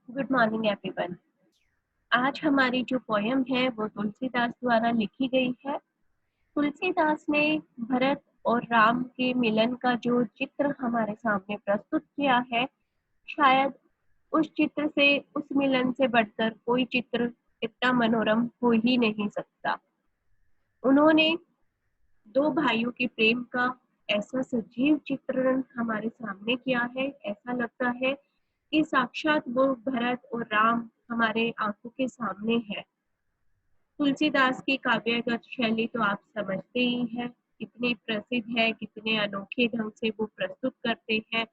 Good morning everyone. आज हमारी जो पोयम है वो तुलसीदास द्वारा लिखी गई है। तुलसीदास ने भरत और राम के मिलन का जो चित्र हमारे सामने प्रस्तुत किया है, शायद उस चित्र से, उस मिलन से बढ़कर कोई चित्र इतना मनोरम हो ही नहीं सकता। उन्होंने दो भाइयों के प्रेम का ऐसा सजीव चित्रण हमारे सामने किया है, ऐसा लगता है कि साक्षात वो भरत और राम हमारे आंखों के सामने है। तुलसीदास की काव्यगत शैली तो आप समझते ही हैं, कितनी प्रसिद्ध है, कितने अनोखे ढंग से वो प्रस्तुत करते हैं।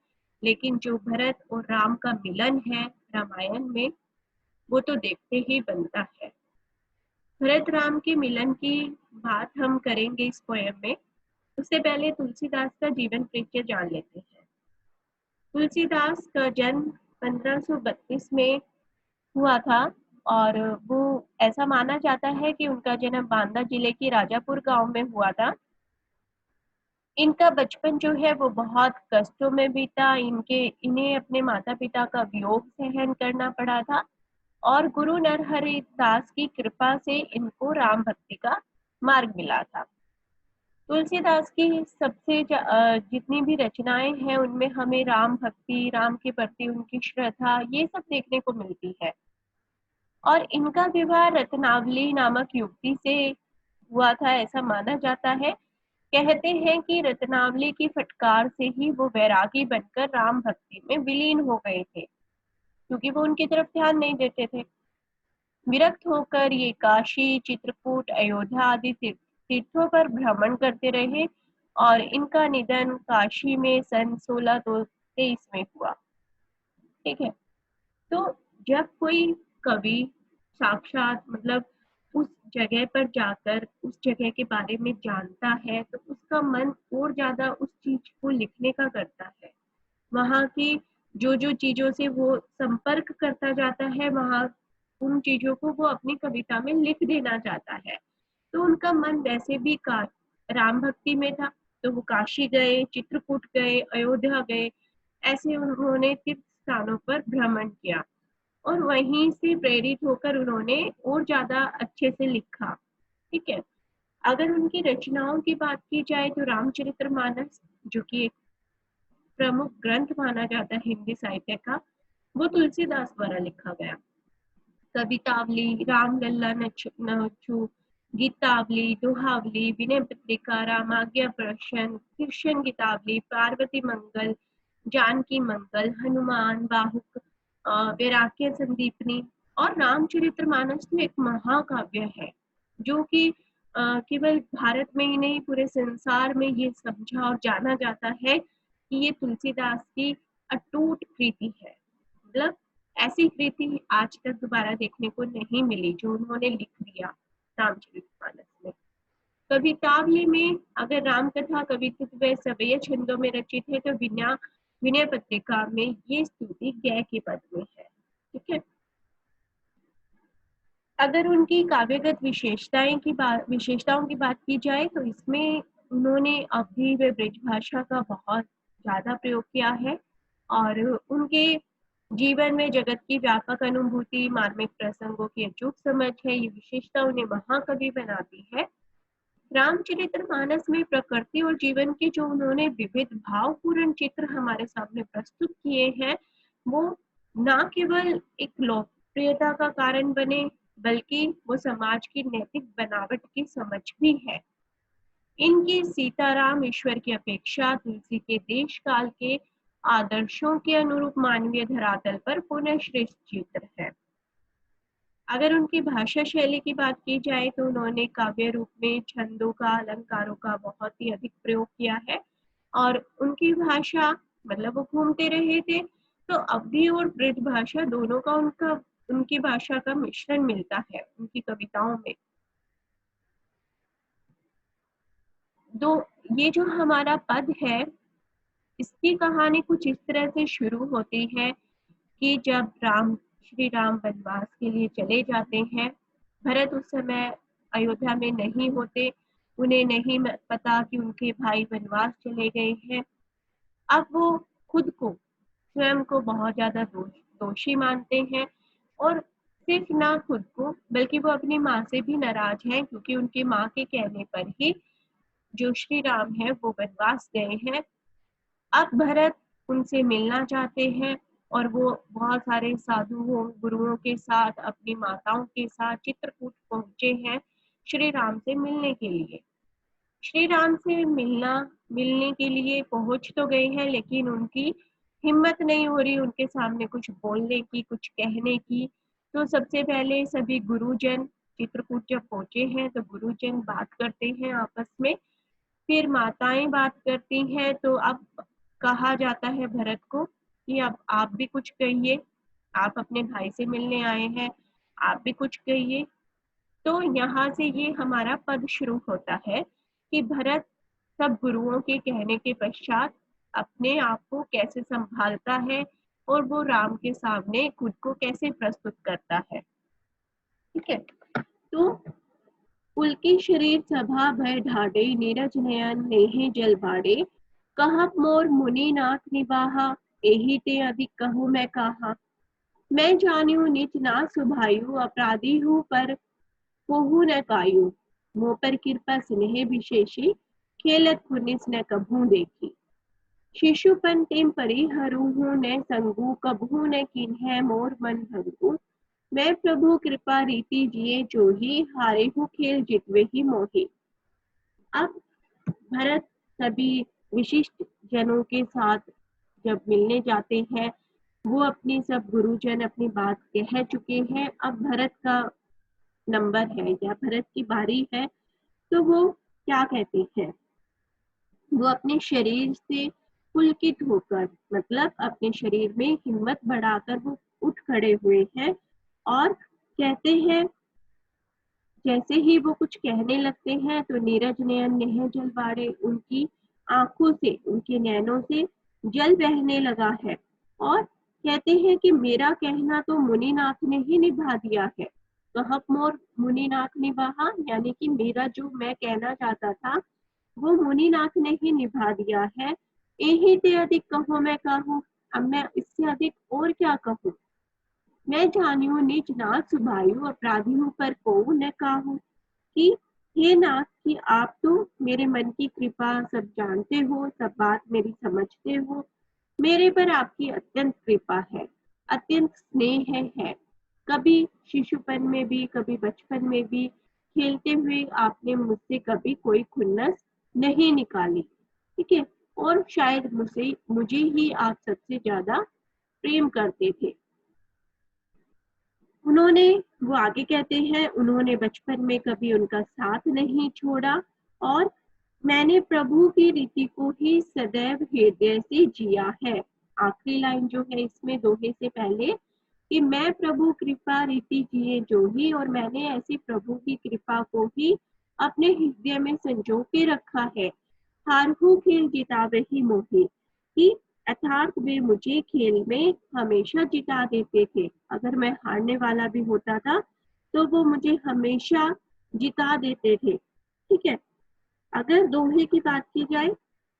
लेकिन जो भरत और राम का मिलन है रामायण में, वो तो देखते ही बनता है। भरत राम के मिलन की बात हम करेंगे इस पोयम में। उससे पहले तुलसीदास का जीवन परिचय जान लेते हैं। तुलसीदास का जन्म 1532 में हुआ था और वो ऐसा माना जाता है कि उनका जन्म बांदा जिले के राजापुर गांव में हुआ था। इनका बचपन जो है वो बहुत कष्टों में बीता। इन्हें अपने माता पिता का वियोग सहन करना पड़ा था और गुरु नरहरि दास की कृपा से इनको राम भक्ति का मार्ग मिला था। तुलसीदास की जितनी भी रचनाएं हैं उनमें हमें राम भक्ति, राम के प्रति उनकी श्रद्धा, ये सब देखने को मिलती है। और इनका विवाह रत्नावली नामक युवती से हुआ था, ऐसा माना जाता है। कहते हैं कि रत्नावली की फटकार से ही वो वैरागी बनकर राम भक्ति में विलीन हो गए थे, क्योंकि वो उनकी तरफ ध्यान नहीं देते थे। विरक्त होकर ये काशी, चित्रकूट, अयोध्या आदि तीर्थों पर भ्रमण करते रहे और इनका निधन काशी में सन 1623 में हुआ। ठीक है। तो जब कोई कवि साक्षात उस जगह पर जाकर उस जगह के बारे में जानता है, तो उसका मन और ज्यादा उस चीज को लिखने का करता है। वहां की जो जो चीजों से वो संपर्क करता जाता है, वहां उन चीजों को वो अपनी कविता में लिख देना चाहता है। तो उनका मन वैसे भी राम भक्ति में था, तो वो काशी गए, चित्रकूट गए, अयोध्या गए, ऐसे उन्होंने तीर्थ स्थानों पर भ्रमण किया और वहीं से प्रेरित होकर उन्होंने और ज्यादा अच्छे से लिखा। ठीक है। अगर उनकी रचनाओं की बात की जाए तो रामचरितमानस, जो कि एक प्रमुख ग्रंथ माना जाता है हिंदी साहित्य का, वो तुलसीदास द्वारा लिखा गया। कवितावली, रामलला, नचू, गीतावली, दोहावली, विनय पत्रिका, रामाज्ञा प्रशन, कृष्ण गीतावली, पार्वती मंगल, जानकी मंगल, हनुमान बाहुक, वैराग्य संदीपनी और रामचरितमानस तो एक महाकाव्य है, जो कि केवल भारत में ही नहीं पूरे संसार में ये समझा और जाना जाता है कि ये तुलसीदास की अटूट कृति है। ऐसी कृति आज तक दोबारा देखने को नहीं मिली जो उन्होंने लिख दिया रामचरितमानस में। कवितावली में अगर राम कथा कवित्व सवैया छंदों में रचित है, तो विनय पत्रिका में ये स्तुति गय के पद में है। ठीक है। अगर उनकी काव्यगत विशेषताओं की बात की जाए तो इसमें उन्होंने अवधी व ब्रज भाषा का बहुत ज्यादा प्रयोग किया है और उनके जीवन में जगत की व्यापक अनुभूति, मार्मिक प्रसंगों की अचूक समझ है, ये विशेषता उन्हें महाकवि बनाती है। रामचरितमानस में प्रकृति और जीवन के जो उन्होंने विविध भावपूर्ण चित्र हमारे सामने प्रस्तुत किए हैं, वो न केवल एक लोकप्रियता का कारण बने, बल्कि वो समाज की नैतिक बनावट की समझ भी है। इनकी सीताराम ईश्वर की अपेक्षा तुलसी के देश काल के आदर्शों के अनुरूप मानवीय धरातल पर पुनः श्रेष्ठ चित्र है। अगर उनकी भाषा शैली की बात की जाए तो उन्होंने काव्य रूप में छंदों का, अलंकारों का बहुत ही अधिक प्रयोग किया है और उनकी भाषा वो घूमते रहे थे, तो अवधी और ब्रज भाषा दोनों का उनकी भाषा का मिश्रण मिलता है उनकी कविताओं में। तो ये जो हमारा पद है, इसकी कहानी कुछ इस तरह से शुरू होती है कि जब श्री राम वनवास के लिए चले जाते हैं, भरत उस समय अयोध्या में नहीं होते, उन्हें नहीं पता कि उनके भाई वनवास चले गए हैं। अब वो खुद को, स्वयं को बहुत ज्यादा दोषी मानते हैं और सिर्फ ना खुद को बल्कि वो अपनी माँ से भी नाराज हैं, क्योंकि उनकी माँ के कहने पर ही जो श्री राम है वो वनवास गए हैं। अब भरत उनसे मिलना चाहते हैं और वो बहुत सारे साधुओं गुरुओं के साथ अपनी माताओं के साथ चित्रकूट पहुंचे हैं श्री राम से मिलने के लिए। श्री राम से मिलने के लिए पहुंच तो गए हैं, लेकिन उनकी हिम्मत नहीं हो रही उनके सामने कुछ बोलने की, कुछ कहने की। तो सबसे पहले सभी गुरुजन चित्रकूट जब पहुंचे हैं तो गुरुजन बात करते हैं आपस में, फिर माताएं बात करती हैं। तो अब कहा जाता है भरत को कि अब आप भी कुछ कहिए, आप अपने भाई से मिलने आए हैं, आप भी कुछ कहिए। तो यहाँ से ये हमारा पद शुरू होता है कि भरत सब गुरुओं के कहने के पश्चात अपने आप को कैसे संभालता है और वो राम के सामने खुद को कैसे प्रस्तुत करता है। ठीक है, तो उल्की शरीर सभा भय ढाडे, नीरज नयन नेहे जल बाड़े, कहत मोर मुनिनाथ निबाहा, एही ते अधिक कहूँ मैं कहा। मैं जानियो निच ना सुभायु, अपराधी हूँ पर कोहू न कायु, मोह पर कृपा स्नेह विशेषी, खेलत पुनिस न कभू देखी। शिशुपन तिम परिहरु हूँ न संगु, कभू न किन्ह मोर मन भंगु, मैं प्रभु कृपा रीति जिए जोही, हारे हूँ खेल जितवे ही मोही। अब भरत सभी विशिष्ट जनों के साथ जब मिलने जाते हैं, वो अपनी सब गुरुजन अपनी बात कह चुके हैं। अब भरत का नंबर है या भरत की बारी है, तो वो क्या कहते हैं, वो अपने शरीर से पुलकित होकर, मतलब अपने शरीर में हिम्मत बढ़ाकर वो उठ खड़े हुए हैं और कहते हैं, जैसे ही वो कुछ कहने लगते हैं तो नीरज नयन नेह जल बाड़े, उनकी आंखों से, उनके नैनों से जल बहने लगा है और कहते हैं कि मेरा कहना तो मुनिनाथ ने ही निभा दिया है। कहत मोर मुनिनाथ निभाहा, यानी कि मेरा जो मैं कहना चाहता था वो मुनिनाथ ने ही निभा दिया है। यही ते अधिक कहो मैं कहूँ, अब मैं इससे अधिक और क्या कहूँ। मैं जानियो निज नाथ सुभायु, अपराधियों पर को न काहू, कि हे नाथ कि आप तो मेरे मन की कृपा सब जानते हो, सब बात मेरी समझते हो, मेरे पर आपकी अत्यंत कृपा है, अत्यंत स्नेह है। कभी शिशुपन में भी, कभी बचपन में भी खेलते हुए आपने मुझसे कभी कोई खुन्नस नहीं निकाली। ठीक है, और शायद मुझे ही आप सबसे ज्यादा प्रेम करते थे। उन्होंने, वो आगे कहते हैं, उन्होंने बचपन में कभी उनका साथ नहीं छोड़ा और मैंने प्रभु की रीति को ही सदैव हृदय से जिया है। आखिरी लाइन जो है इसमें दोहे से पहले कि मैं प्रभु कृपा रीति जिए जो ही, और मैंने ऐसी प्रभु की कृपा को ही अपने हृदय में संजो के रखा है। हारहू खेल जितावे ही मोही, कि अर्थात वे मुझे खेल में हमेशा जिता देते थे। अगर मैं हारने वाला भी होता था तो वो मुझे हमेशा जिता देते थे। ठीक है, अगर दोहे की बात की जाए,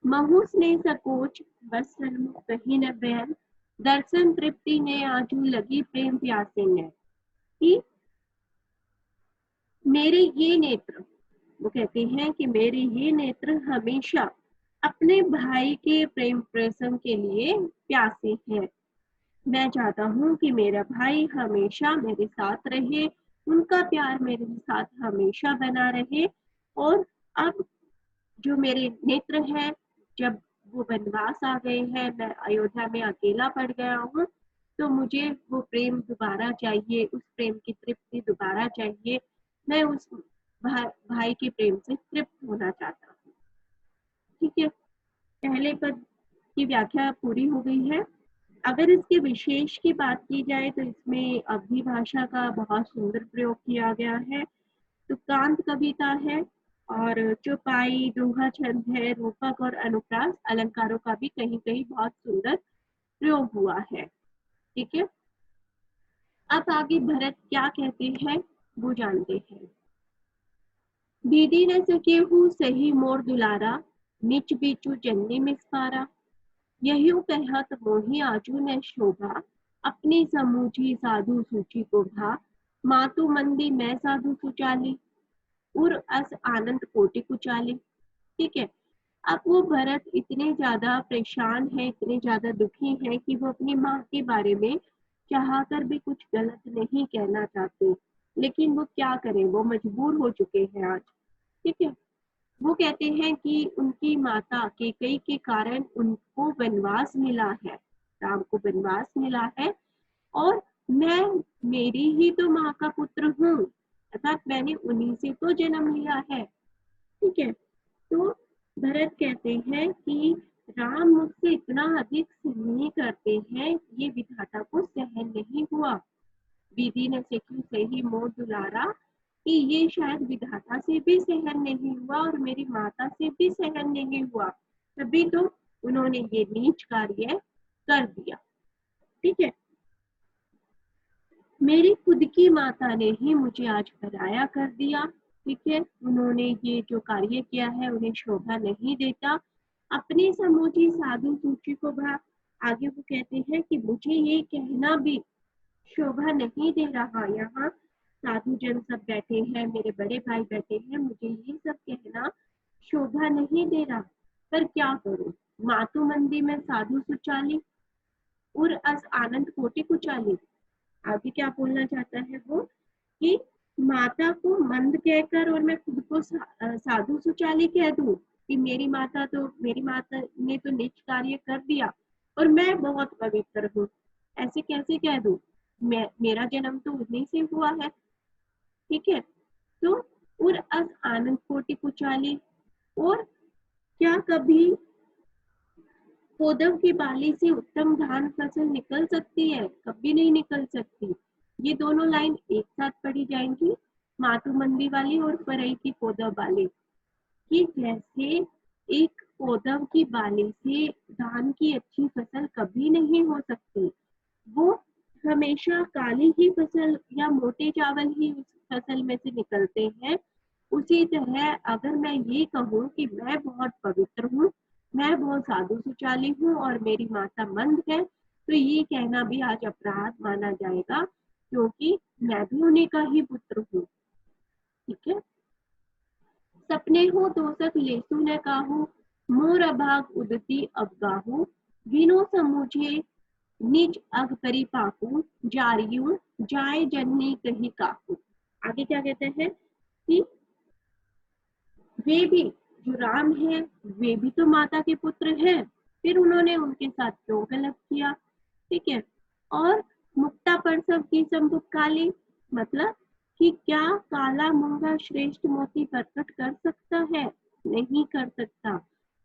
महु स्नेह सकोच बस सन्मुख कहीं न बैन, दर्शन तृप्ति ने आजू लगी प्रेम प्यासे ने, कि मेरे ये नेत्र, वो कहते हैं कि मेरे ये नेत्र हमेशा अपने भाई के प्रेम प्रसंग के लिए प्यासे हैं। मैं चाहता हूँ कि मेरा भाई हमेशा मेरे साथ रहे, उनका प्यार मेरे साथ हमेशा बना रहे। और अब जो मेरे नेत्र हैं, जब वो वनवास आ गए हैं, मैं अयोध्या में अकेला पड़ गया हूँ, तो मुझे वो प्रेम दोबारा चाहिए, उस प्रेम की तृप्ति दोबारा चाहिए। मैं उस भाई के प्रेम से तृप्त होना चाहता हूँ। ठीक है, पहले पद की व्याख्या पूरी हो गई है। अगर इसके विशेष की बात की जाए तो इसमें अवधी भाषा का बहुत सुंदर प्रयोग किया गया है, तुकांत कविता है और चौपाई, दोहा छंद है, रूपक और अनुप्रास अलंकारों का भी कहीं कहीं बहुत सुंदर प्रयोग हुआ है। ठीक है, अब आगे भरत क्या कहते हैं वो जानते हैं। दीदी न सके हूँ सही मोर दुलारा, निच बीचू जन्नी मिस पारा, यही कहत मोही आजू न शोभा, अपनी समूची साधु सूची को भा, मातु मंदी मैं साधु सुचाली, उर अस आनंद कोटि कुचाली। ठीक है, अब वो भरत इतने ज्यादा परेशान है, इतने ज्यादा दुखी है कि वो अपनी माँ के बारे में चाह कर भी कुछ गलत नहीं कहना चाहते, लेकिन वो क्या करें, वो मजबूर हो चुके हैं आज। ठीक है, वो कहते हैं कि उनकी माता कैकेयी के कारण उनको वनवास मिला है, राम को वनवास मिला है, और मैं, मेरी ही तो माँ का पुत्र हूँ, अर्थात मैंने उन्हीं से तो जन्म लिया है। ठीक है, तो भरत कहते हैं कि राम मुझसे इतना अधिक स्नेह करते हैं, ये विधाता को सहन नहीं हुआ। विधि ने सिखी से ही मोह दुलारा, कि ये शायद विधाता से भी सहन नहीं हुआ और मेरी माता से भी सहन नहीं हुआ, तभी तो उन्होंने ये नीच कार्य कर दिया। ठीक है, मेरी खुद की माता ने ही मुझे आज पराया कर दिया। ठीक है, उन्होंने ये जो कार्य किया है उन्हें शोभा नहीं देता। अपनी समूची साधु सूची को भा, आगे वो कहते हैं कि मुझे ये कहना भी शोभा नहीं दे रहा, यहाँ साधु जन सब बैठे हैं, मेरे बड़े भाई बैठे हैं, मुझे ये सब कहना शोभा नहीं दे रहा, पर क्या करूं, मातु मंदी में साधु सुचाली, उर अस आनंद कोटि कुचाली। आगे क्या बोलना चाहता है वो, कि माता को मंद कहकर और मैं खुद को साधु सुचाली कह दूं, कि मेरी माता ने तो नीच कार्य कर दिया और मैं बहुत पवित्र हूँ, ऐसे कैसे कह दूं, मेरा जन्म तो उन्हीं से हुआ है। ठीक है, तो उर अस आनंद कोटि कुचाली, और क्या कभी कोदव की बाली से उत्तम धान फसल निकल सकती है, कभी नहीं निकल सकती। ये दोनों लाइन एक साथ पढ़ी जाएंगी, मातु मंदी वाली और परई की कोदव वाली, कि जैसे एक कोदव की बाली से धान की अच्छी फसल कभी नहीं हो सकती, वो हमेशा काली ही फसल या मोटे चावल ही उस फसल में से निकलते हैं। उसी तरह अगर मैं ये कहूँ कि मैं बहुत पवित्र हूँ, मैं बहुत साधु सुचाली हूँ और मेरी माता मंद है, तो ये कहना भी आज अपराध माना जाएगा, क्योंकि मैं भी उन्हीं का ही पुत्र हूँ। ठीक है, सपने हो दोसक लेसु न काहू, मोर अभाग उदती अवगाहू, विनो समूझे निज अग परिपाकू, जारियू जाय जननी कही काकू। आगे क्या कहते हैं कि वे भी, जो राम है, वे भी तो माता के पुत्र हैं, फिर उन्होंने उनके साथ क्यों गलत किया। ठीक है, और मुक्ता परसव की संभुक काली, मतलब कि क्या काला मूंगा श्रेष्ठ मोती प्रकट कर सकता है, नहीं कर सकता।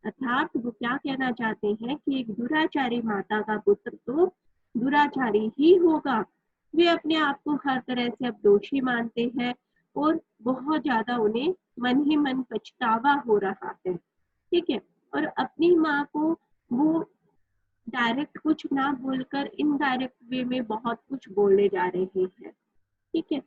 अर्थात वो क्या कहना चाहते हैं कि एक दुराचारी माता का पुत्र तो दुराचारी ही होगा। वे अपने आप को हर तरह से अब दोषी मानते हैं और बहुत ज्यादा उन्हें मन ही मन पछतावा हो रहा है। ठीक है, और अपनी माँ को वो डायरेक्ट कुछ ना बोलकर इनडायरेक्ट वे में बहुत कुछ बोलने जा रहे हैं। ठीक है,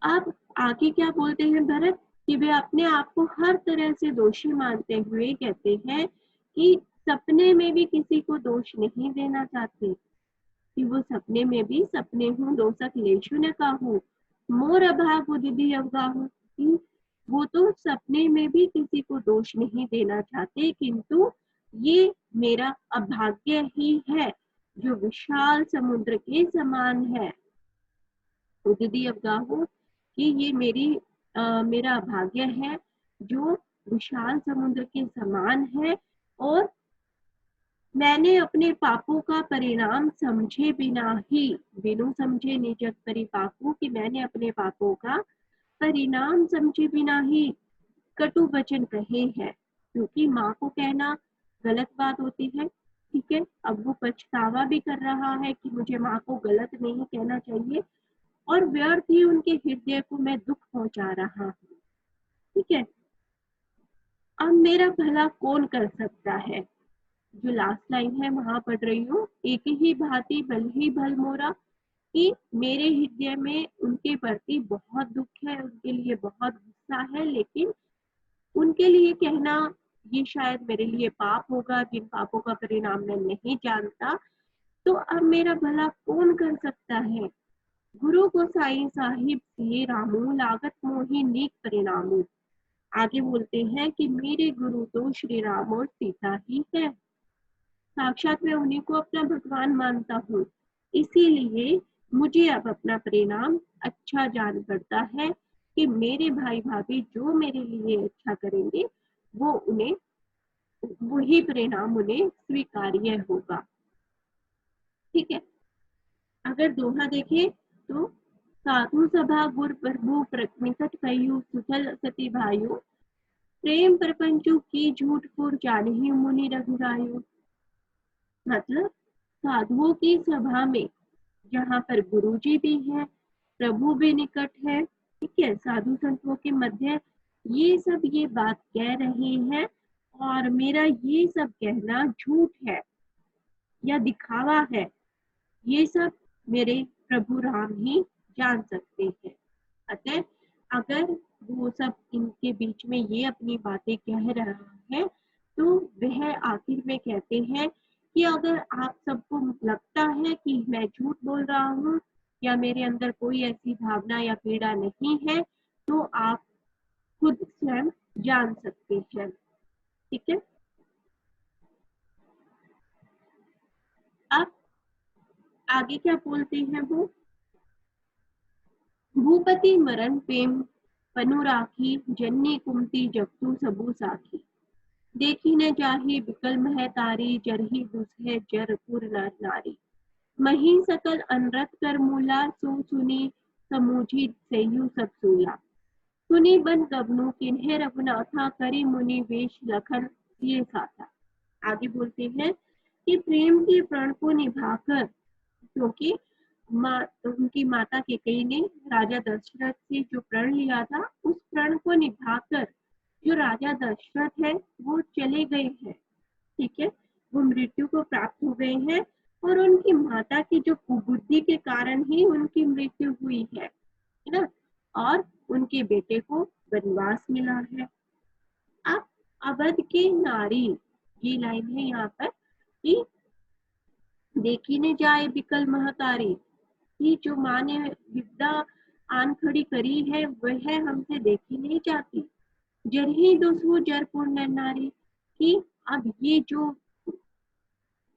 अब आगे क्या बोलते हैं भरत, कि वे अपने आप को हर तरह से दोषी मानते हुए कहते हैं कि सपने में भी किसी को दोष नहीं देना चाहते, कि वो सपने में भी सपने हूँ दोषक लेशु न काहू, मोर अभाग उदिति अवगाहू, कि वो तो सपने में भी किसी को दोष नहीं देना चाहते, किंतु ये मेरा अभाग्य ही है जो विशाल समुद्र के समान है। उदिति अवगाहू, कि ये मेरा अभाग्य है जो विशाल समुद्र के समान है, और मैंने अपने पापों का परिणाम समझे बिना ही, बिनु समझे निजक परिपाकू, कि मैंने अपने पापों का परिणाम समझे बिना ही कटु वचन कहे हैं, क्योंकि माँ को कहना गलत बात होती है। ठीक है, अब वो पछतावा भी कर रहा है कि मुझे माँ को गलत नहीं कहना चाहिए, और व्यर्थ ही उनके हृदय को मैं दुख पहुंचा रहा हूँ। ठीक है, अब मेरा भला कौन कर सकता है, जो लास्ट लाइन है वहां पढ़ रही हूँ, एक ही भांति भल ही भल मोरा, कि मेरे हृदय में उनके प्रति बहुत दुख है, उनके लिए बहुत गुस्सा है, लेकिन उनके लिए कहना ये शायद मेरे लिए पाप होगा, जिन पापों का परिणाम मैं नहीं जानता, तो अब मेरा भला कौन कर सकता है। गुरु को साईं साहिब से रामू लागत मोही नेक परिणामू। आगे बोलते हैं कि मेरे गुरु तो श्री राम और सीता ही है। साक्षात मैं उन्हीं को अपना भगवान मानता हूँ। इसीलिए मुझे अब अपना परिणाम अच्छा जान पड़ता है कि मेरे भाई भाभी जो मेरे लिए अच्छा करेंगे वो उन्हें वही परिणाम उन्हें स्वीकार्य होगा। ठीक है। अगर दोहा देखें तो साधु सभा गुर प्रभु निकट कयु सुचल सती भायु प्रेम प्रपंचु की झूठ पुर जानहि मुनि रघुरायु। मतलब साधुओं की सभा में जहाँ पर गुरुजी भी है, प्रभु भी निकट है, ठीक है, साधु संतों के मध्य ये सब ये बात कह रहे हैं और मेरा ये सब कहना झूठ है या दिखावा है, ये सब मेरे प्रभु राम ही जान सकते हैं। अतः अगर वो सब इनके बीच में ये अपनी बातें कह रहा है तो वह आखिर में कहते हैं कि अगर आप सबको लगता है कि मैं झूठ बोल रहा हूँ या मेरे अंदर कोई ऐसी भावना या पीड़ा नहीं है तो आप खुद स्वयं जान सकते हैं। ठीक है। अब आगे क्या बोलते हैं वो, भूपति मरण प्रेम पनु राखी जन्नी कुमति जगतु सबु साखी देखी न जाहि बिकल मह तारी जरहि दुसह जरपुर नर नारी मही सकल अनरत कर मूला सो सुनी समूझी सेयु सब सूला सुनी बन गबनु किन्हे रघुनाथा करी मुनि वेश लखन ये साथा। आगे बोलते हैं कि प्रेम के प्रण को निभाकर, क्योंकि उनकी माता कैकेयी ने राजा दशरथ से जो प्रण लिया था उस प्रण को निभाकर जो राजा दशरथ है वो चले गए हैं। ठीक है, वो मृत्यु को प्राप्त हो गए हैं और उनकी माता की जो कुबुद्धि के कारण ही उनकी मृत्यु हुई है ना, और उनके बेटे को वनवास मिला है। अब अवध की नारी, ये लाइन है यहाँ पर कि देखी ने जाए बिकल महतारी, कि जो माँ ने विद्या आन खड़ी करी है वह हमसे देखी नहीं जाती। जरही दोसो जरपुर नारी, कि अब ये जो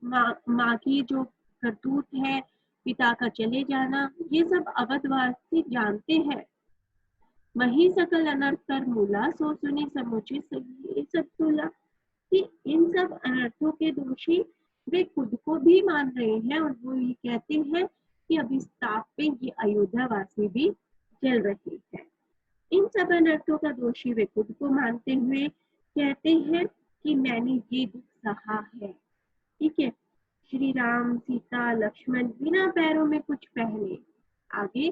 माँ की जो करतूत है, पिता का चले जाना, ये सब अवधवासी जानते हैं। वही सकल अनर्थ कर मूला सो सुनी समुचित सब सूला, कि इन सब अनर्थों के दोषी वे खुद को भी मान रहे हैं और वो ये कहते हैं कि अभी इस ताप पे ये अयोध्या वासी भी जल रहे हैं। इन सब अनर्थों का दोषी वे खुद को मानते हुए कहते हैं कि मैंने ये दुख सहा है। ठीक है। श्री राम सीता लक्ष्मण बिना पैरों में कुछ पहने, आगे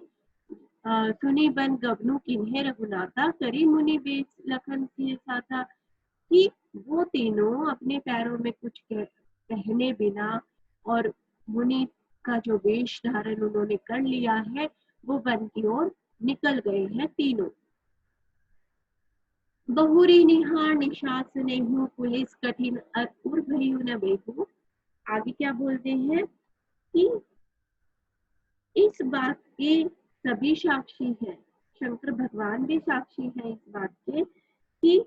सुनी बन गबनु किन्हे रघुनाथा करी मुनि वेश लखन सिय साथा, कि वो तीनों अपने पैरों में कुछ पहने बिना और मुनि का जो वेश धारण उन्होंने कर लिया है वो वन की ओर निकल गए हैं तीनों। बहुरी निहार निशास नेहु पुलिस कठिन उर भयु न बेहू। आगे क्या बोलते हैं कि इस बात के सभी साक्षी हैं, शंकर भगवान भी साक्षी हैं इस बात के कि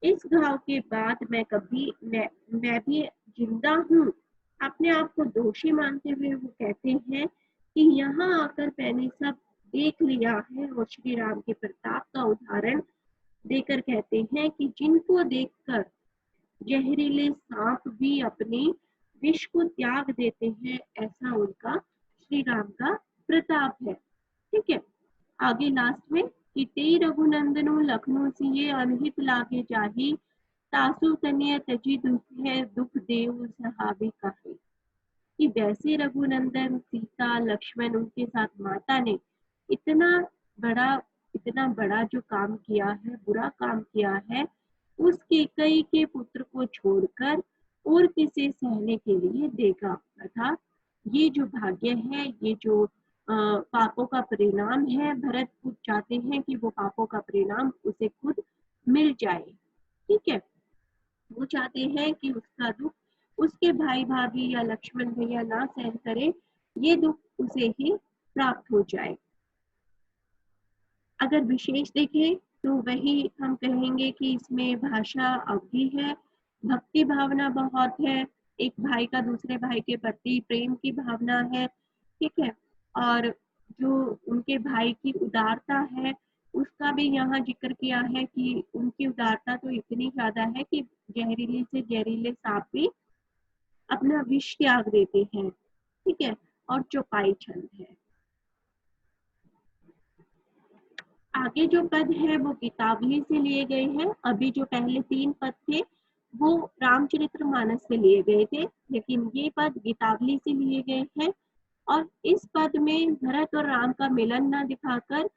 इस घाव के बाद मैं भी जिंदा हूँ। अपने आप को दोषी मानते हुए वो कहते हैं कि यहाँ आकर मैंने सब देख लिया है और श्री राम के प्रताप का उदाहरण देकर कहते हैं कि जिनको देखकर जहरीले सांप भी अपने विष को त्याग देते हैं, ऐसा उनका श्री राम का प्रताप है। ठीक है। आगे लास्ट में कि ते रघुनंदनो लखनऊ सिए अनहित लागे जाही तासु तनिय तजी दुख देव सहाबी कहे, कि वैसे रघुनंदन सीता लक्ष्मण उनके साथ माता ने इतना बड़ा जो काम किया है, बुरा काम किया है, उस कैकेयी के पुत्र को छोड़कर और किसे सहने के लिए देगा। अर्थात ये जो भाग्य है, ये जो पापों का परिणाम है, भरत खुद चाहते हैं कि वो पापों का परिणाम उसे खुद मिल जाए। ठीक है, वो चाहते हैं कि उसका दुख उसके भाई भाभी या लक्ष्मण भैया ना सहन करे, ये दुख उसे ही प्राप्त हो जाए। अगर विशेष देखें तो वही हम कहेंगे कि इसमें भाषा अवधि है, भक्ति भावना बहुत है, एक भाई का दूसरे भाई के प्रति प्रेम की भावना है, ठीक है। और जो उनके भाई की उदारता है उसका भी यहाँ जिक्र किया है कि उनकी उदारता तो इतनी ज्यादा है कि जहरीले से जहरीले सांप भी अपना विष त्याग देते हैं, ठीक है। और चौपाई छंद है। आगे जो पद है वो गीतावली से लिए गए हैं। अभी जो पहले 3 पद थे वो रामचरितमानस से लिए गए थे, लेकिन ये पद गीतावली से लिए गए हैं। और इस पद में भरत और राम का मिलन न दिखाकर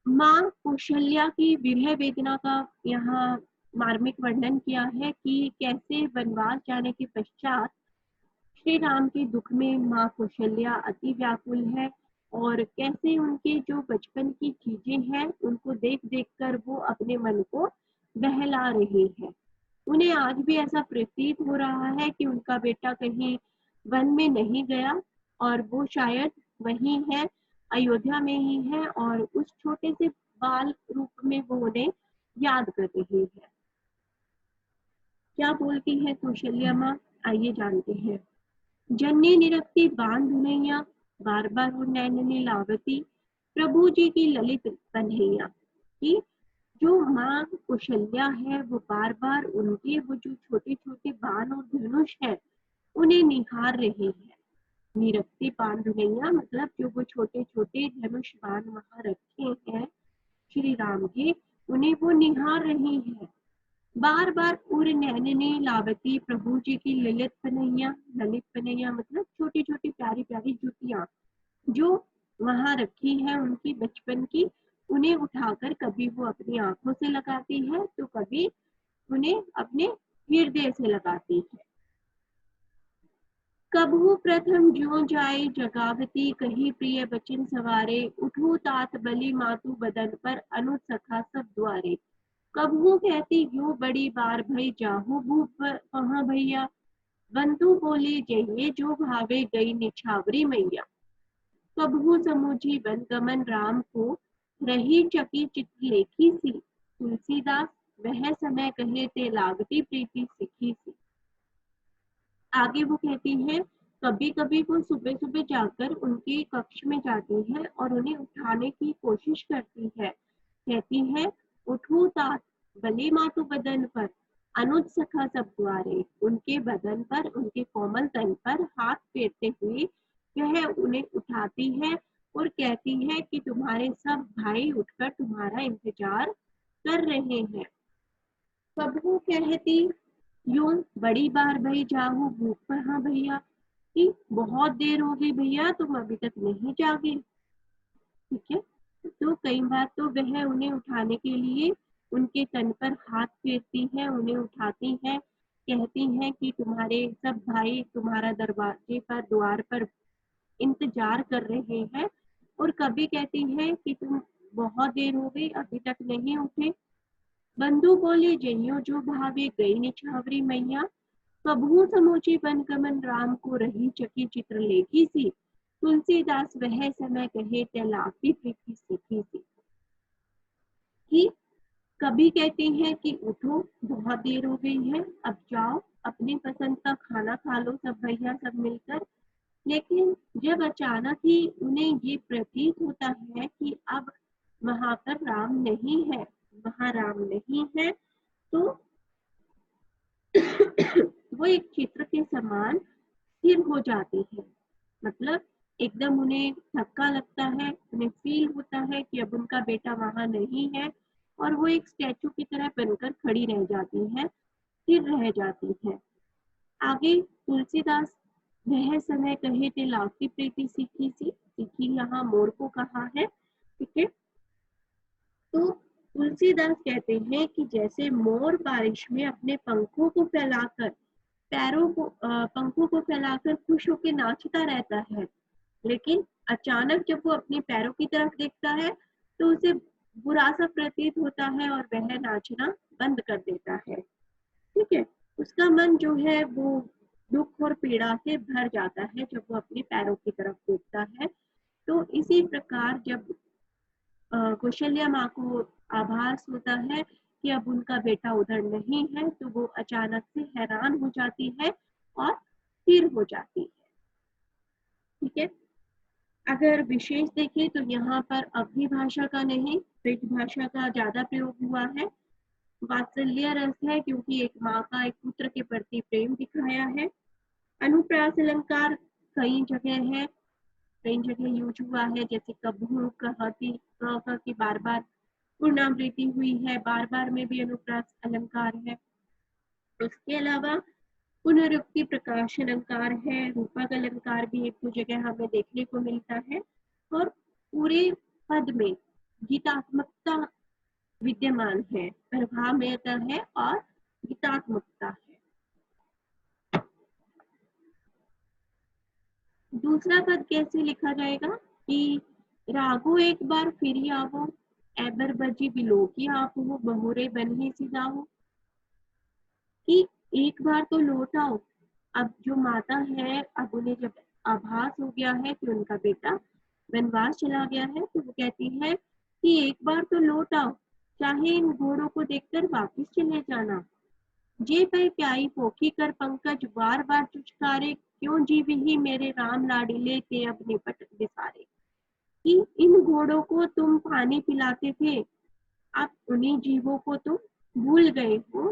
माँ कौशल्या की विरह वेदना का यहाँ मार्मिक वर्णन किया है कि कैसे वनवास जाने के पश्चात श्री राम के दुख में माँ कौशल्या अति व्याकुल है, और कैसे उनके जो बचपन की चीजें हैं उनको देख देख कर वो अपने मन को बहला रही है। उन्हें आज भी ऐसा प्रतीत हो रहा है कि उनका बेटा कहीं वन में नहीं गया और वो शायद वहीं है, अयोध्या में ही है, और उस छोटे से बाल रूप में वो उन्हें याद कर रही है। क्या बोलती है कौशल्या माँ, आइए जानते हैं। जननी निरक्ति बांध धुनैया, बार बार वो नैननी लावती, प्रभु जी की ललित कन्हैया। कि जो माँ कौशल्या है वो बार बार उनके वो जो छोटे छोटे बाण और धनुष है उन्हें निहार रही है। निरक्ति बाण धुनैया मतलब जो वो छोटे छोटे धनुष बाण वहां रखे हैं श्री राम के, उन्हें वो निहार रही है। बार बार उर नैननी लावती, प्रभु जी की ललित पनैया, ललित पनैया मतलब छोटी छोटी प्यारी प्यारी जुतियां जो वहां रखी है उनकी बचपन की, उन्हें उठाकर कभी वो अपनी आंखों से लगाती है तो कभी उन्हें अपने हृदय से लगाती है। कबहू प्रथम ज्यों जाए जगावती, कही प्रिय बचन सवारे, उठू तात बलि मातु बदन पर, अनुज सखा सब द्वारे। कबहू कहती यो बड़ी बार भई, जाहू भूप वहां भैया, बंधु बोले जइये जो भावे, गई निछावरी मैया। कबहू समूझी वन गमन राम को, रही चकी चित्र लेखी सी, तुलसीदास वह समय कहे ते लागती प्रीति सिखी सी। आगे वो कहती है कभी कभी वो सुबह सुबह जाकर उनके कक्ष में जाती है और उन्हें उठाने की कोशिश करती है। कहती है उठू तात बले मातु बदन पर, अनुज सखा सब द्वारे। उनके बदन पर, उनके कोमल तन पर हाथ फेरते हुए वह उन्हें उठाती है और कहती है कि तुम्हारे सब भाई उठकर तुम्हारा इंतजार कर रहे हैं। कबहू कहती यूं बड़ी बार भई, जाहू भूख पर हाँ भैया, कि बहुत देर हो गई भैया तुम अभी तक नहीं जागे, ठीक है। तो कई बार तो वह उन्हें उठाने के लिए उनके तन पर हाथ फेरती है, उन्हें उठाती है, कहती है कि तुम्हारे सब भाई तुम्हारा दरवाजे पर द्वार पर इंतजार कर रहे हैं। और कभी कहती है कि तुम बहुत देर हो गई अभी तक नहीं उठे, बंधु बोले जइयो जो भावे, गई निछावरी मैया। कबहू समूची बन गमन राम को, रही चकी चित्र लेखी सी, तुलसीदास वह समय कहे ते लागती प्रीति सीखी सी। कि कभी कहते हैं कि उठो बहुत देर हो गई है, अब जाओ अपनी पसंद का खाना खा लो सब भैया सब मिलकर। लेकिन जब अचानक ही उन्हें ये प्रतीत होता है कि अब वहां पर राम नहीं है, वहां राम नहीं है, तो वो एक चित्र के समान स्थिर हो जाती है। मतलब एकदम उन्हें धक्का लगता है, उन्हें फील होता है कि अब उनका बेटा वहां नहीं है, और वो एक स्टैचू की तरह बनकर खड़ी रह जाती है, स्थिर रह जाती है। आगे तुलसीदास वह समय कहे ते लावती प्रीति सीखी सी, सीखी यहाँ मोर को कहा है, ठीक है। तो तुलसीदास कहते हैं कि जैसे मोर बारिश में अपने पंखों को फैलाकर पंखों को फैलाकर खुश होकर नाचता रहता है, लेकिन अचानक जब वो अपने पैरों की तरफ देखता है तो उसे बुरा सा प्रतीत होता है और वह नाचना बंद कर देता है, ठीक है। उसका मन जो है वो दुख और पीड़ा से भर जाता है जब वो अपने पैरों की तरफ देखता है। तो इसी प्रकार जब कौशल्या माँ को आभास होता है कि अब उनका बेटा उधर नहीं है, तो वो अचानक से हैरान हो जाती है और स्थिर हो जाती है। ठीक है। अगर विशेष देखें तो यहाँ पर अवधी भाषा का नहीं, ब्रज भाषा का ज्यादा प्रयोग हुआ है। वात्सल्य रस है क्योंकि एक माँ का एक पुत्र के प्रति प्रेम दिखाया है। अनुप्रास अलंकार कई जगह है, कई जगह यूज हुआ है, जैसे कभू, कहती, की बार बार पुनरावृत्ति हुई है, बार बार में भी अनुप्रास अलंकार है। उसके अलावा पुनरुक्ति प्रकाश अलंकार है, रूपक अलंकार भी एक दो जगह हमें देखने को मिलता है। और पूरे पद में गीतात्मकता विद्यमान है, प्रभावमयता है और गीतात्मकता है। दूसरा पद कैसे लिखा जाएगा कि रागो एक बार फिर आवो, एबर बजी बिलो की आप हो, बहुरे बन ही सिजाओ, कि एक बार तो लौट आओ। अब जो माता है, अब उन्हें जब आभास हो गया है कि उनका बेटा वनवास चला गया है, तो वो कहती है कि एक बार तो लौट आओ, चाहे इन घोड़ों को देखकर वापिस चले जाना। जे पे प्याई पोखी कर पंकज बार बार चुचकारे, क्यों जीवी ही मेरे राम लाडीले ते अब निपट बिसारे। कि इन घोड़ों को तुम पानी पिलाते थे, अब उन्हीं जीवों को तुम भूल गए हो।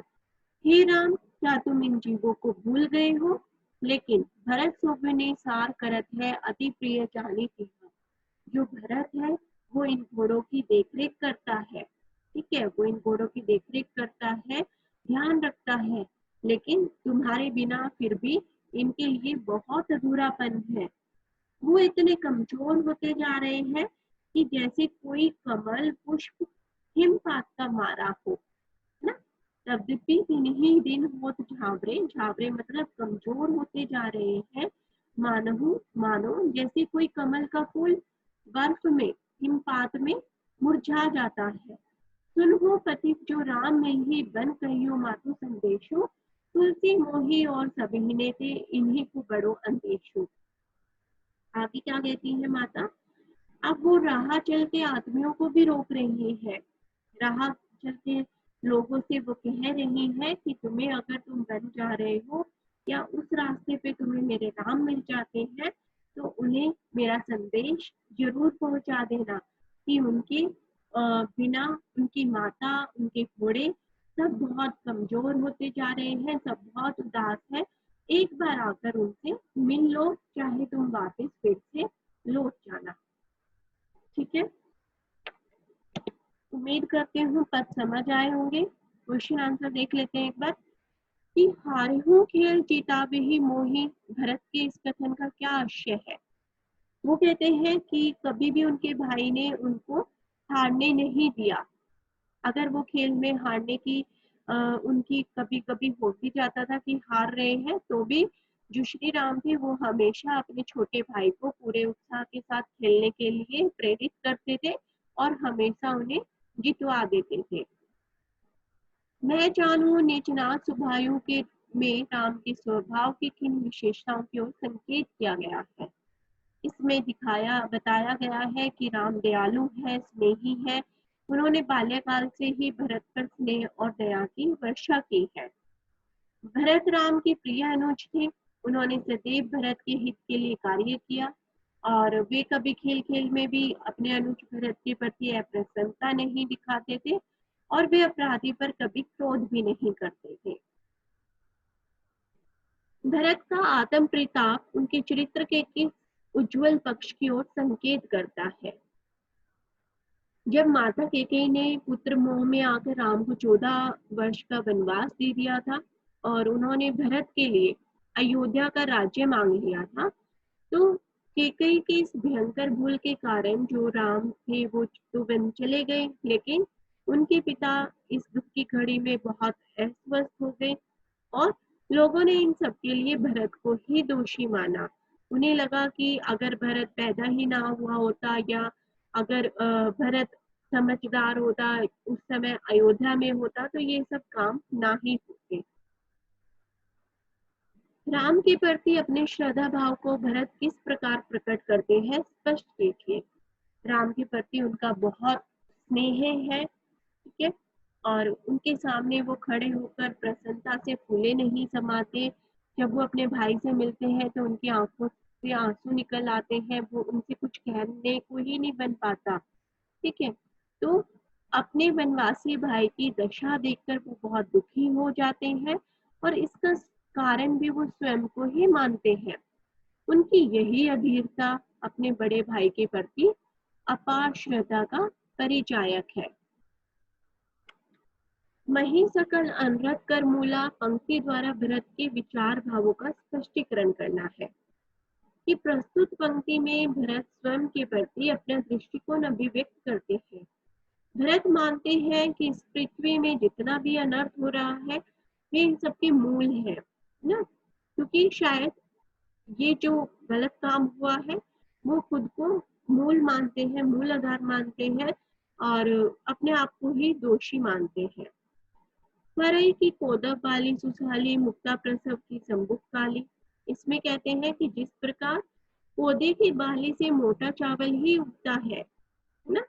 हे राम, क्या तुम इन जीवों को भूल गए हो? लेकिन भरत सोबने सार करत है, अति प्रिय जानी थी। जो भरत है वो इन घोड़ों की देखरेख करता है। ठीक है, वो इन घोड़ों की देखरेख करता है, ध्यान रखता है, लेकिन तुम्हारे बिना फिर भी इनके लिए बहुत अधूरापन है। वो इतने कमजोर होते जा रहे हैं कि जैसे कोई कमल पुष्प हिमपात का मारा हो ना। तद्यपि इन्हीं दिन होत झावरे, झावरे मतलब कमजोर होते जा रहे हैं। मानो मानो जैसे कोई कमल का फूल बर्फ में, हिमपात में मुरझा जाता है। सुनहो पति जो राम में ही बन कहियो मातु संदेशो, तुलसी मोही और सबिहने थे, इन्हीं को बड़ो अंदेशो। आगे क्या कहती है माता, अब वो राह चलते आदमियों को भी रोक रही है। राह चलते लोगों से वो कह रही है कि तुम्हें, अगर तुम बन जा रहे हो या उस रास्ते पे तुम्हें मेरे राम मिल जाते हैं, तो उन्हें मेरा संदेश जरूर पहुंचा देना कि उनके बिना उनकी माता, उनके घोड़े सब बहुत कमजोर होते जा रहे हैं, सब बहुत उदास है। एक बार आकर उनसे मिल लो, चाहे तुम वापस फिर से लौट जाना। ठीक है, उम्मीद करते हूँ पद समझ आए होंगे। क्वेश्चन आंसर देख लेते हैं एक बार कि हारहूं खेल जीतावे ही मोही, भरत के इस कथन का क्या आशय है। वो कहते हैं कि कभी भी उनके भाई ने उनको हारने नहीं दिया। अगर वो खेल में हारने की उनकी कभी कभी हो भी जाता था कि हार रहे हैं, तो भी जो श्री राम थे वो हमेशा अपने छोटे भाई को पूरे उत्साह के साथ खेलने के लिए प्रेरित करते थे और हमेशा उन्हें जितवा देते थे। मैं जानू नेचनाथ सुभायु के में राम के स्वभाव की किन विशेषताओं की ओर संकेत किया गया है। इसमें बताया गया है कि राम दयालु है, स्नेही है। उन्होंने बाल्यकाल से ही भरत पर स्नेह और दया की वर्षा की है। भरत राम के प्रिय अनुज थे। उन्होंने सदैव भरत के हित के लिए कार्य किया और वे कभी खेल खेल में भी अपने अनुज भरत के प्रति अप्रसन्नता नहीं दिखाते थे और वे अपराधी पर कभी क्रोध भी नहीं करते थे। भरत का आत्म प्रताप उनके चरित्र के किस उज्जवल पक्ष की ओर संकेत करता है। जब माता कैकेयी ने पुत्र मोह में आकर राम को 14 वर्ष का वनवास दे दिया था और उन्होंने भरत के लिए अयोध्या का राज्य मांग लिया था, तो कैकेयी के इस भयंकर भूल के कारण जो राम थे वो तो वन चले गए, लेकिन उनके पिता इस दुख की घड़ी में बहुत अस्वस्थ हो गए और लोगों ने इन सब के लिए भरत को ही दोषी माना। उन्हें लगा कि अगर भरत पैदा ही ना हुआ होता या अगर भरत समझदार होता, उस समय अयोध्या में होता, तो ये सब काम ना ही होते। राम के प्रति अपने श्रद्धा भाव को भरत किस प्रकार प्रकट करते हैं, स्पष्ट देखिए। राम के प्रति उनका बहुत स्नेह है, ठीक है, और उनके सामने वो खड़े होकर प्रसन्नता से फूले नहीं समाते। जब वो अपने भाई से मिलते हैं तो उनकी आंखों से आंसू निकल आते हैं, वो उनसे कुछ कहने को ही नहीं बन पाता, ठीक है। तो अपने वनवासी भाई की दशा देखकर वो बहुत दुखी हो जाते हैं और इसका कारण भी वो स्वयं को ही मानते हैं। उनकी यही अधीरता अपने बड़े भाई के प्रति अपार श्रद्धा का परिचायक है। मही सकल अनुरत कर मूला पंक्ति द्वारा भरत के विचार भावों का स्पष्टीकरण करना है कि प्रस्तुत पंक्ति में भरत स्वयं के प्रति अपना दृष्टिकोण अभिव्यक्त करते हैं। भरत मानते हैं कि इस पृथ्वी में जितना भी अनर्थ हो रहा है वे इन सबके मूल है ना, क्योंकि शायद ये जो गलत काम हुआ है वो खुद को मूल मानते हैं, मूल आधार मानते हैं और अपने आप को ही दोषी मानते हैं। वरई की कोदब वाली सुसाली मुक्ता प्रसव की संबुक काली। इसमें कहते हैं कि जिस प्रकार पौधे की बाली से मोटा चावल ही उगता है ना,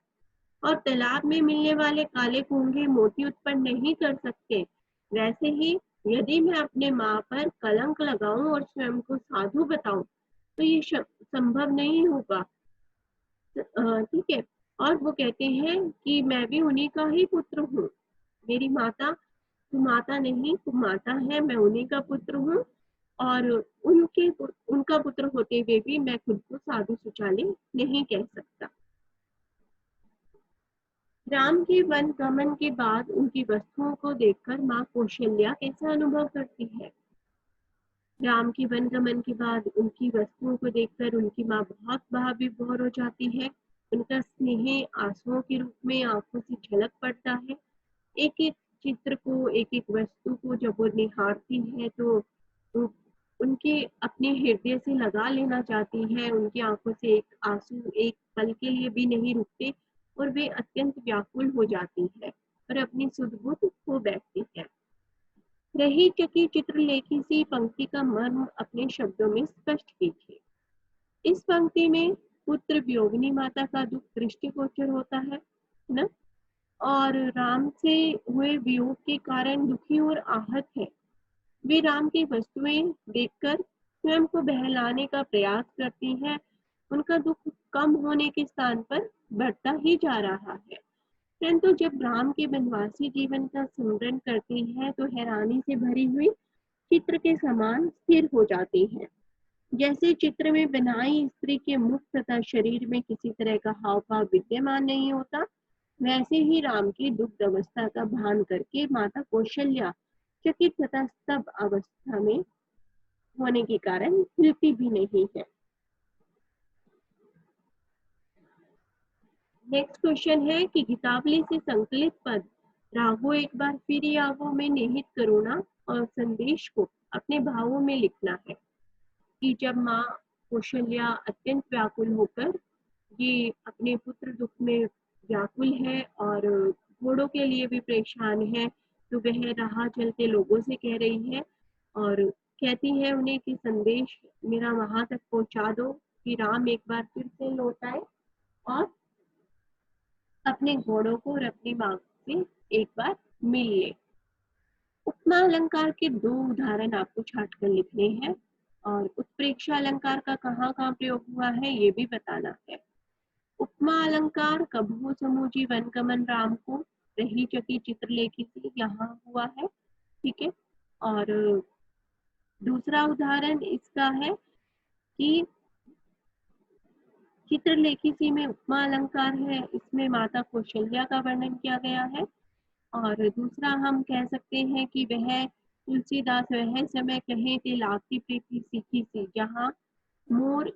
और तालाब में मिलने वाले काले घोंघे मोती उत्पन्न नहीं कर सकते, वैसे ही यदि मैं अपने माँ पर कलंक लगाऊं और स्वयं को साधु बताऊं तो ये संभव नहीं होगा, ठीक है। और वो कहते हैं कि मैं भी उन्हीं का ही पुत्र हूँ। मेरी माता, तू माता नहीं, तू माता है, मैं उन्हीं का पुत्र हूँ और उनका पुत्र होते हुए भी मैं खुद को साधु सुचाली नहीं कह सकता। राम के वन गमन के बाद उनकी वस्तुओं को देखकर माँ कौशल्या कैसा अनुभव करती है। राम के वन गमन के बाद उनकी वस्तुओं को देखकर उनकी माँ बहुत भाव-विभोर हो जाती है। उनका स्नेह आंसुओं के रूप में आंखों से झलक पड़ता है। एक एक चित्र को, एक एक वस्तु को जब वो निहारती है तो उनके अपने हृदय से लगा लेना चाहती है। उनकी आंखों से एक आंसू एक पल के लिए भी नहीं रुकते और वे अत्यंत व्याकुल हो जाती है और अपनी सुध-बुध खो बैठती है। रही चकी चित्रलेखी सी पंक्ति का मर्म अपने शब्दों में स्पष्ट कीजिए। इस पंक्ति में पुत्र वियोगिनी माता का दुख दृष्टिगोचर होता है ना, और राम से हुए वियोग के कारण दुखी और आहत है। वे राम की वस्तुएं देखकर स्वयं को बहलाने का प्रयास करती हैं। उनका दुख कम होने के स्थान पर बढ़ता ही जा रहा है। परंतु जब राम के वनवासी जीवन का स्मरण करती है तो हैरानी से भरी हुई चित्र के समान स्थिर हो जाती है। जैसे चित्र में बनाई स्त्री के मुख तथा शरीर में किसी तरह का हाव भाव विद्यमान नहीं होता, वैसे ही राम की दुग्ध अवस्था का भान करके माता कौशल्या चकित तथा स्तब्ध अवस्था में होने के कारण हिलती भी नहीं है। नेक्स्ट क्वेश्चन है कि गीतावली से संकलित पद राघो एक बार फिर आवो में निहित करुणा और संदेश को अपने भावों में लिखना है कि जब माँ कौशल्या अत्यंत व्याकुल होकर ये अपने पुत्र दुख में व्याकुल है और घोड़ों के लिए भी परेशान है, तो वह राह चलते लोगों से कह रही है और कहती है उन्हें कि संदेश मेरा वहां तक पहुंचा दो कि राम एक बार फिर से लौट आए और अपने घोड़ों को और अपनी माँ से एक बार मिल ले। उपमा अलंकार के दो उदाहरण आपको छाट कर लिखने हैं और उत्प्रेक्षा अलंकार का कहाँ कहाँ प्रयोग हुआ है ये भी बताना है। उपमा अलंकार कभू समूची वन गमन राम को रही चकी चित्रलेखी से यहाँ हुआ है, ठीक है। और दूसरा उदाहरण इसका है कि चित्रलेखी सी में उपमा अलंकार है, इसमें माता कौशल्या का वर्णन किया गया है। और दूसरा हम कह सकते हैं कि वह तुलसीदास वह समय कहे थे लाखी प्रीति सीखी सी, जहाँ मोर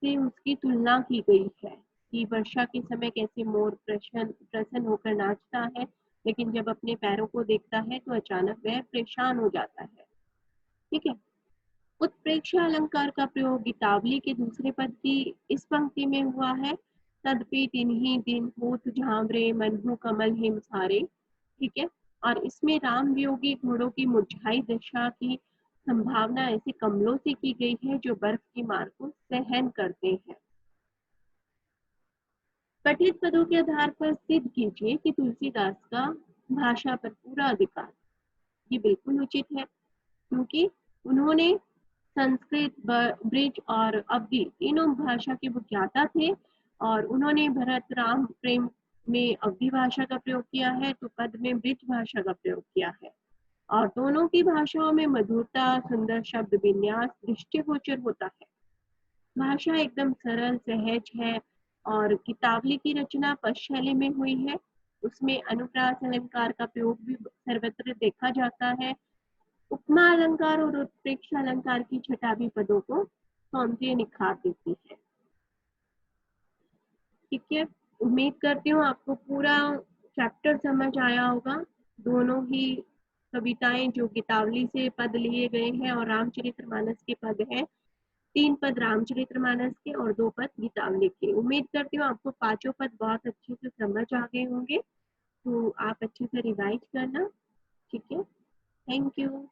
से उसकी तुलना की गई है कि वर्षा के समय कैसे मोर प्रसन्न होकर नाचता है, लेकिन जब अपने पैरों को देखता है तो अचानक वह परेशान हो जाता है, ठीक है। उत्प्रेक्षा अलंकार का प्रयोग गीतावली के दूसरे पद की इस पंक्ति में हुआ है, तदपि तिन्हि दिन होत झांवरे मनहु कमल हिम सारे, ठीक है। और इसमें राम वियोगी घोड़ों की मुरझाई दशा की संभावना ऐसे कमलों से की गई है जो बर्फ की मार को सहन करते हैं। पठित पदों के आधार पर सिद्ध कीजिए कि तुलसीदास का भाषा पर पूरा अधिकार। ये बिल्कुल उचित है, क्योंकि उन्होंने संस्कृत, ब्रिज और अवधी तीनों भाषा के वो ज्ञाता थे, और उन्होंने भरत राम प्रेम में अवधी भाषा का प्रयोग किया है, तो पद में ब्रिज भाषा का प्रयोग किया है। और दोनों की भाषाओं में मधुरता, सुंदर शब्द विन्यास दृष्टिगोचर होता है। भाषा एकदम सरल सहज है, और कितावली की रचना पद शैली में हुई है। उसमें अनुप्रास अलंकार का प्रयोग भी सर्वत्र देखा जाता है। उपमा अलंकार और उत्प्रेक्षा अलंकार की छटा भी पदों को सौंदर्य निखार देती है। ठीक है, उम्मीद करती हूँ आपको पूरा चैप्टर समझ आया होगा। दोनों ही कविताएं जो गीतावली से पद लिए गए हैं और रामचरितमानस के पद हैं, 3 पद रामचरितमानस के और 2 पद गीतावली के। उम्मीद करती हूँ आपको पांचों पद बहुत अच्छे से समझ आ गए होंगे, तो आप अच्छे से रिवाइज करना। ठीक है, थैंक यू।